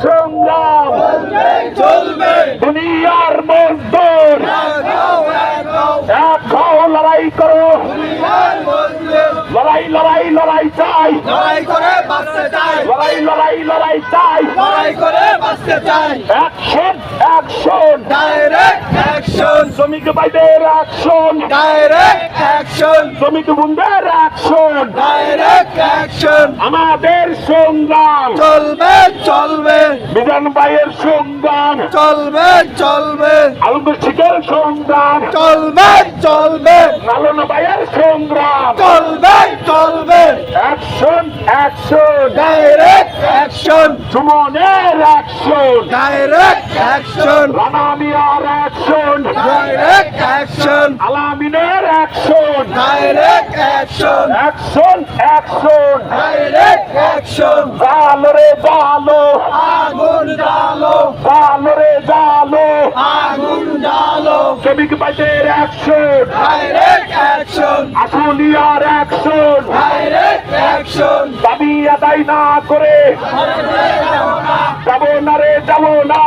সংগ্রাম চলবে দুনিয়ার মজদুর এক হও লড়াই করো লড়াই লড়াই লড়াই চাই লড়াই করে বাঁচতে চাই লড়াই লড়াই লড়াই চাই লড়াই করে বাঁচতে চাই অ্যাকশন অ্যাকশন ডাইরেক্ট অ্যাকশন শ্রমিক ভাইদের অ্যাকশন ডাইরেক্ট অ্যাকশন শ্রমিক বন্ধুদের অ্যাকশন ডাইরেক্ট অ্যাকশন আমাদের সংগ্রাম চলবে চলবে বিধান ভাইয়ের সংগ্রাম চলবে চলবে আলমগীর শিখের সংগ্রাম চলবে চলবে লালন ভাইয়ের সংগ্রাম চলবে চলবে অ্যাকশন অ্যাকশন ডাইরেক্ট অ্যাকশন সুমনের অ্যাকশন ডাইরেক্ট অ্যাকশন রানা মিয়ার অ্যাকশন ডাইরেক্ট অ্যাকশন আলামিনের action direct action action action direct action জালো রে জালো আগুন জ্বালো জালো রে জালো আগুন জ্বালো শ্রমিক ভাইদের অ্যাকশন ডাইরেক্ট অ্যাকশন আশুলিয়ার অ্যাকশন ডাইরেক্ট অ্যাকশন দাবি আদায় না করে যাবো না রে যাবো না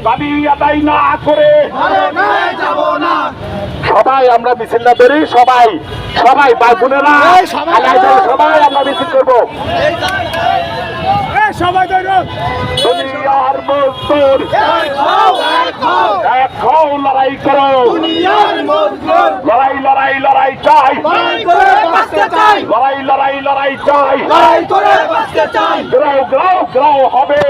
দাবি আদায় না করে সবাই আমরা মিছিল না বেরি সবাই সবাই ভাই বোনেরা সবাই আমরা মিছিল করবো দুনিয়ার মজদুর এক হও লড়াই করো লড়াই লড়াই লড়াই চাই লড়াই লড়াই লড়াই চাই গ্রাও গ্রাও গ্রাও হবে